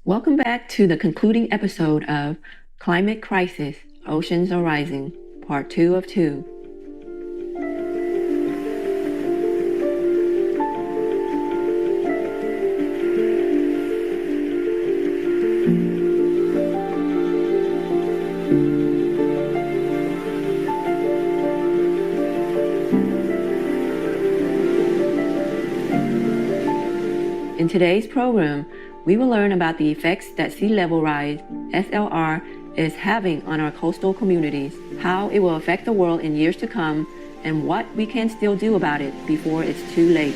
Welcome back to the concluding episode of Climate Crisis, Oceans Are Rising, Part 2 of 2. In today's program, we will learn about the effects that sea level rise, SLR, is having on our coastal communities, how it will affect the world in years to come, and what we can still do about it before it's too late.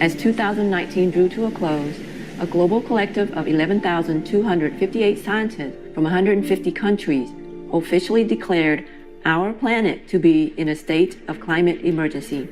As 2019 drew to a close, a global collective of 11,258 scientists from 150 countries officially declared our planet to be in a state of climate emergency.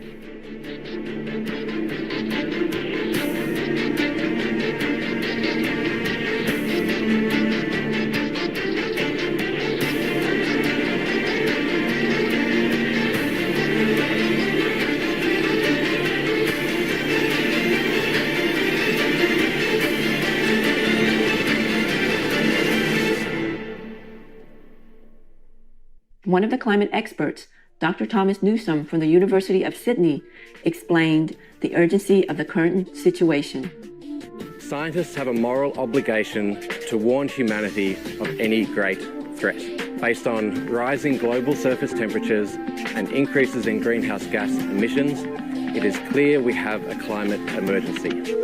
One of the climate experts, Dr. Thomas Newsom from the University of Sydney, explained the urgency of the current situation. Scientists have a moral obligation to warn humanity of any great threat. Based on rising global surface temperatures and increases in greenhouse gas emissions, it is clear we have a climate emergency.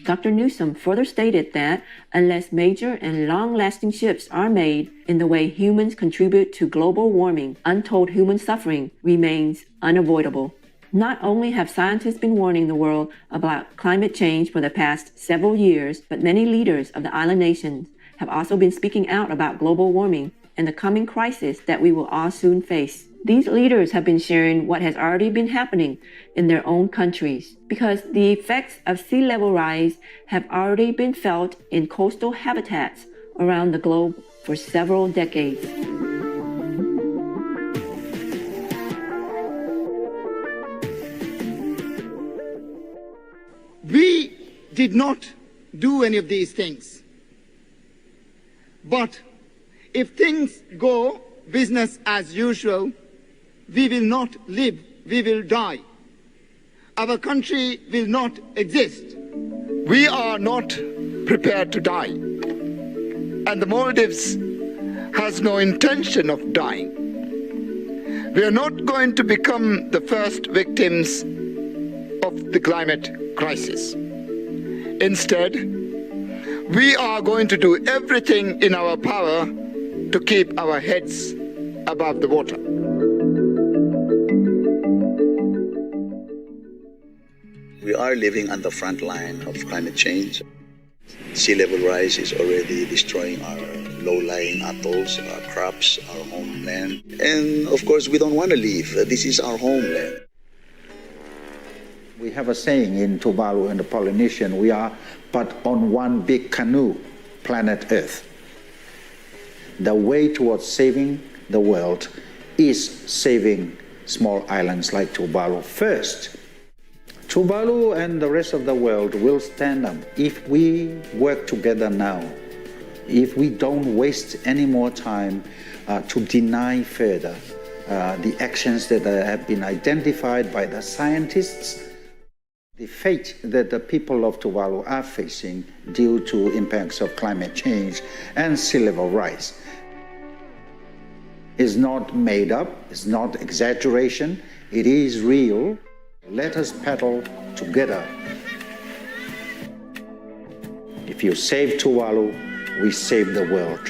Dr. Newsom further stated that unless major and long-lasting shifts are made in the way humans contribute to global warming, untold human suffering remains unavoidable. Not only have scientists been warning the world about climate change for the past several years, but many leaders of the island nations have also been speaking out about global warming and the coming crisis that we will all soon face. These leaders have been sharing what has already been happening in their own countries, because the effects of sea level rise have already been felt in coastal habitats around the globe for several decades. We did not do any of these things. But if things go business as usual, we will not live, we will die. Our country will not exist. We are not prepared to die. And the Maldives has no intention of dying. We are not going to become the first victims of the climate crisis. Instead, we are going to do everything in our power to keep our heads above the water. We are living on the front line of climate change. Sea level rise is already destroying our low-lying atolls, our crops, our homeland. And of course, we don't want to leave. This is our homeland. We have a saying in Tuvalu and the Polynesian, we are but on one big canoe, planet Earth. The way towards saving the world is saving small islands like Tuvalu first. Tuvalu and the rest of the world will stand up if we work together now, if we don't waste any more time to deny further the actions that have been identified by the scientists. The fate that the people of Tuvalu are facing due to impacts of climate change and sea level rise is not made up, it's not exaggeration, it is real. Let us paddle together. If you save Tuvalu, we save the world.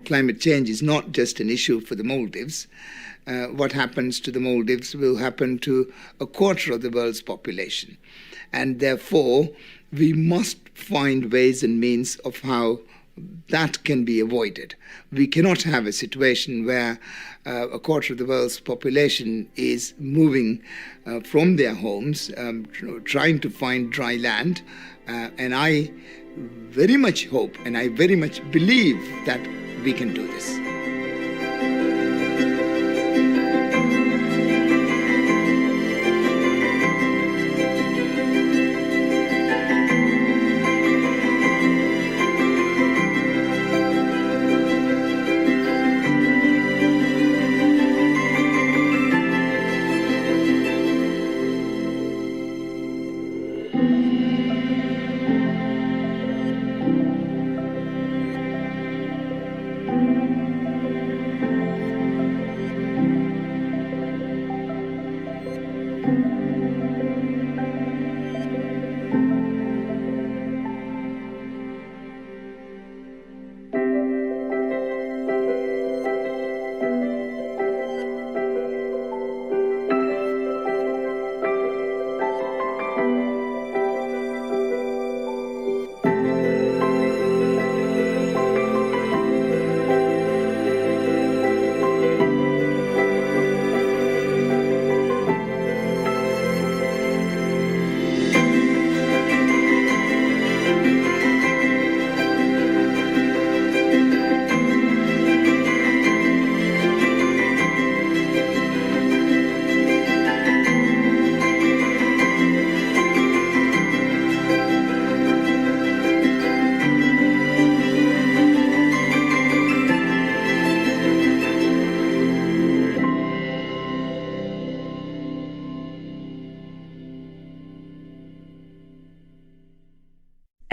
Climate change is not just an issue for the Maldives. What happens to the Maldives will happen to a quarter of the world's population. And therefore, we must find ways and means of how that can be avoided. We cannot have a situation where a quarter of the world's population is moving from their homes, trying to find dry land. And I very much hope and I very much believe that we can do this.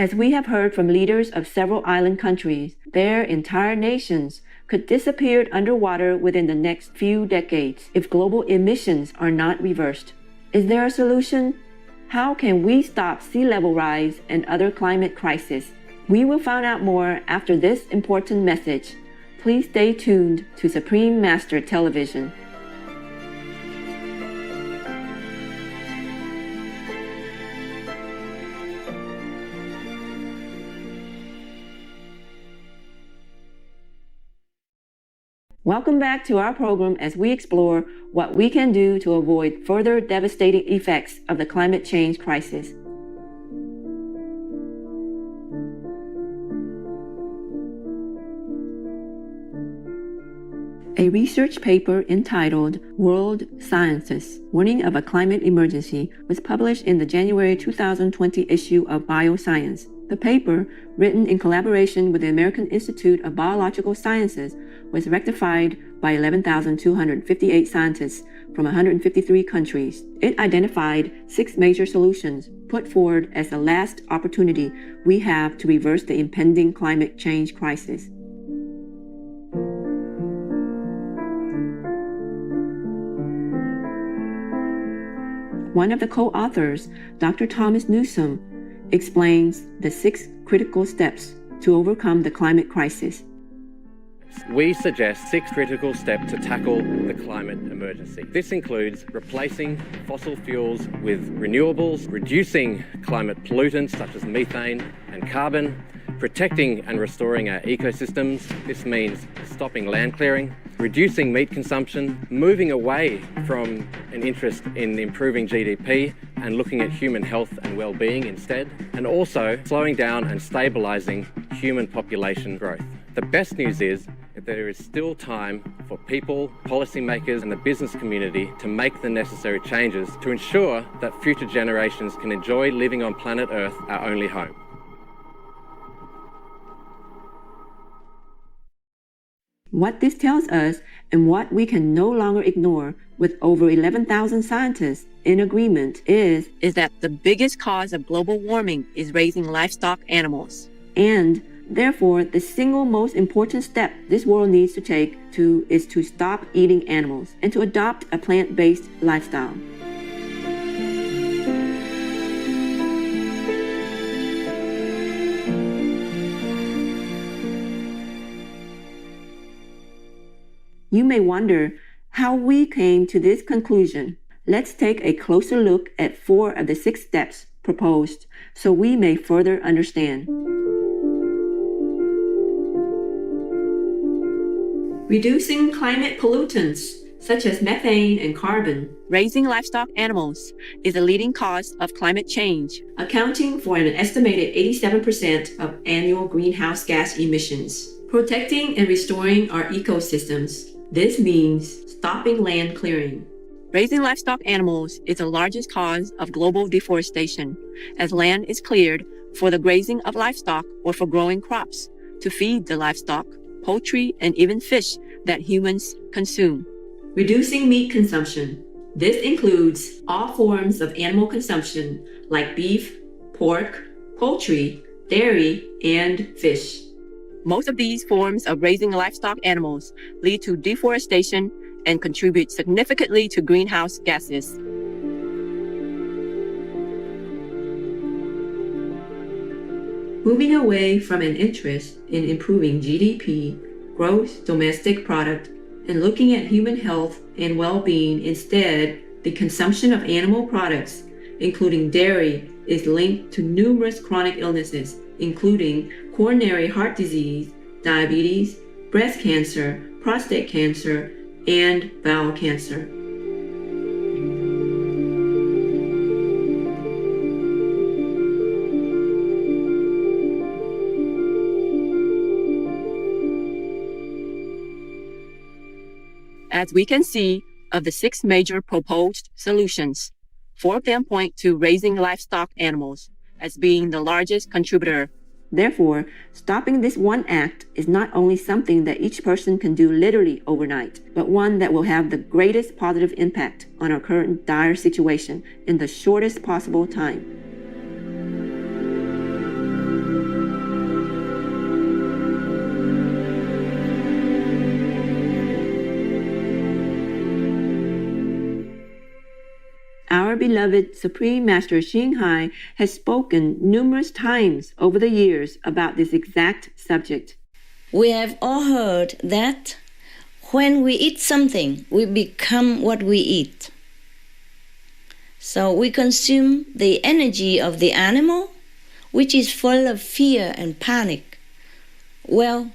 As we have heard from leaders of several island countries, their entire nations could disappear underwater within the next few decades if global emissions are not reversed. Is there a solution? How can we stop sea level rise and other climate crises? We will find out more after this important message. Please stay tuned to Supreme Master Television. Welcome back to our program as we explore what we can do to avoid further devastating effects of the climate change crisis. A research paper entitled World Sciences, Warning of a Climate Emergency was published in the January 2020 issue of Bioscience. The paper, written in collaboration with the American Institute of Biological Sciences, was rectified by 11,258 scientists from 153 countries. It identified 6 major solutions put forward as the last opportunity we have to reverse the impending climate change crisis. One of the co-authors, Dr. Thomas Newsom, explains the 6 critical steps to overcome the climate crisis. We suggest 6 critical steps to tackle the climate emergency. This includes replacing fossil fuels with renewables, reducing climate pollutants such as methane and carbon, protecting and restoring our ecosystems. This means stopping land clearing, reducing meat consumption, moving away from an interest in improving GDP and looking at human health and well-being instead, and also slowing down and stabilising human population growth. The best news is that there is still time for people, policymakers and the business community to make the necessary changes to ensure that future generations can enjoy living on planet Earth, our only home. What this tells us, and what we can no longer ignore with over 11,000 scientists in agreement, is that the biggest cause of global warming is raising livestock animals. And therefore, the single most important step this world needs to take is to stop eating animals and to adopt a plant-based lifestyle. You may wonder how we came to this conclusion. Let's take a closer look at 4 of the 6 steps proposed so we may further understand. Reducing climate pollutants such as methane and carbon. Raising livestock animals is a leading cause of climate change, accounting for an estimated 87% of annual greenhouse gas emissions. Protecting and restoring our ecosystems. This means stopping land clearing. Raising livestock animals is the largest cause of global deforestation, as land is cleared for the grazing of livestock or for growing crops to feed the livestock, poultry, and even fish that humans consume. Reducing meat consumption. This includes all forms of animal consumption like beef, pork, poultry, dairy, and fish. Most of these forms of raising livestock animals lead to deforestation and contribute significantly to greenhouse gases. Moving away from an interest in improving GDP, gross domestic product, and looking at human health and well-being instead, the consumption of animal products, including dairy, is linked to numerous chronic illnesses, including coronary heart disease, diabetes, breast cancer, prostate cancer, and bowel cancer. As we can see, of the 6 major proposed solutions, 4 of them point to raising livestock animals as being the largest contributor. Therefore, stopping this one act is not only something that each person can do literally overnight, but one that will have the greatest positive impact on our current dire situation in the shortest possible time. Our beloved Supreme Master Xinghai has spoken numerous times over the years about this exact subject. We have all heard that when we eat something, we become what we eat. So we consume the energy of the animal, which is full of fear and panic. Well,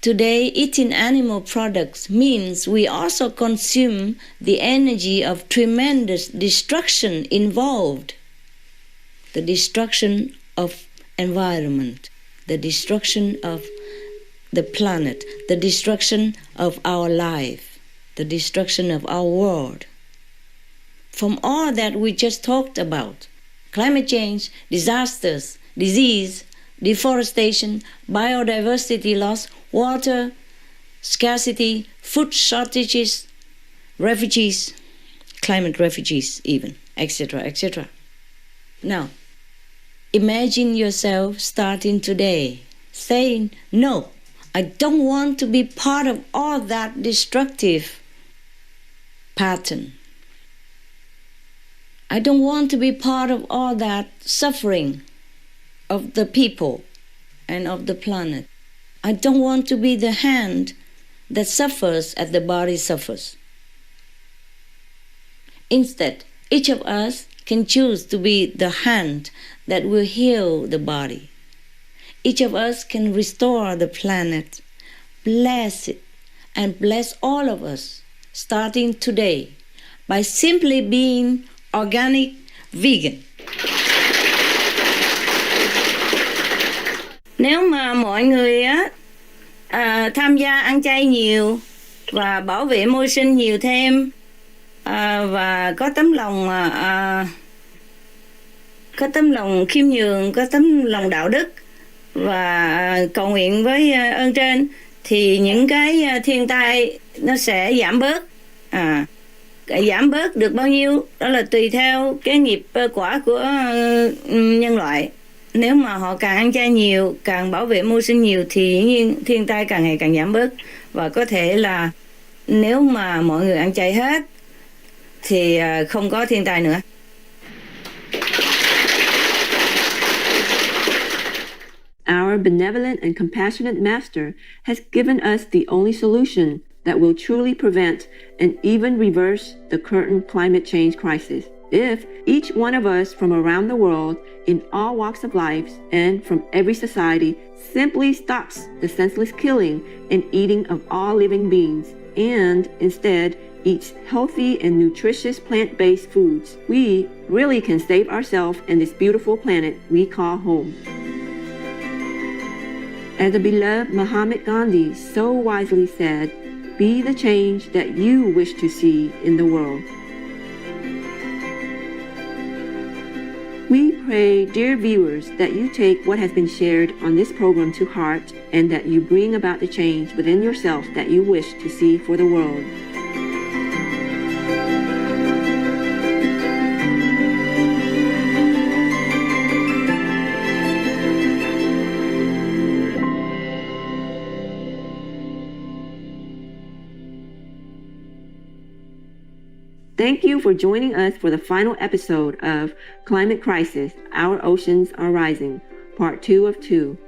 today eating animal products means we also consume the energy of tremendous destruction involved. The destruction of environment, the destruction of the planet, the destruction of our life, the destruction of our world. From all that we just talked about, climate change, disasters, disease, deforestation, biodiversity loss, water scarcity, food shortages, refugees, climate refugees even, etc., etc. Now, imagine yourself starting today, saying, no, I don't want to be part of all that destructive pattern. I don't want to be part of all that suffering of the people and of the planet. I don't want to be the hand that suffers as the body suffers. Instead, each of us can choose to be the hand that will heal the body. Each of us can restore the planet, bless it, and bless all of us, starting today, by simply being organic vegan. Nếu mà mọi người tham gia ăn chay nhiều và bảo vệ môi sinh nhiều thêm và có tấm lòng khiêm nhường, có tấm lòng đạo đức và cầu nguyện với ơn trên, thì những cái thiên tai nó sẽ giảm bớt. Giảm bớt được bao nhiêu đó là tùy theo cái nghiệp quả của nhân loại. Nếu mà họ càng ăn chay nhiều, càng bảo vệ môi sinh nhiều thì nhiên thiên tai càng ngày càng giảm bớt. Và có thể là nếu mà mọi người ăn chay hết thì không có thiên tai nữa. Our benevolent and compassionate Master has given us the only solution that will truly prevent and even reverse the current climate change crisis. If each one of us from around the world, in all walks of life and from every society, simply stops the senseless killing and eating of all living beings, and instead eats healthy and nutritious plant-based foods, we really can save ourselves and this beautiful planet we call home. As the beloved Mahatma Gandhi so wisely said, be the change that you wish to see in the world. We pray, dear viewers, that you take what has been shared on this program to heart and that you bring about the change within yourself that you wish to see for the world. Thank you for joining us for the final episode of Climate Crisis, Our Oceans Are Rising, Part 2 of 2.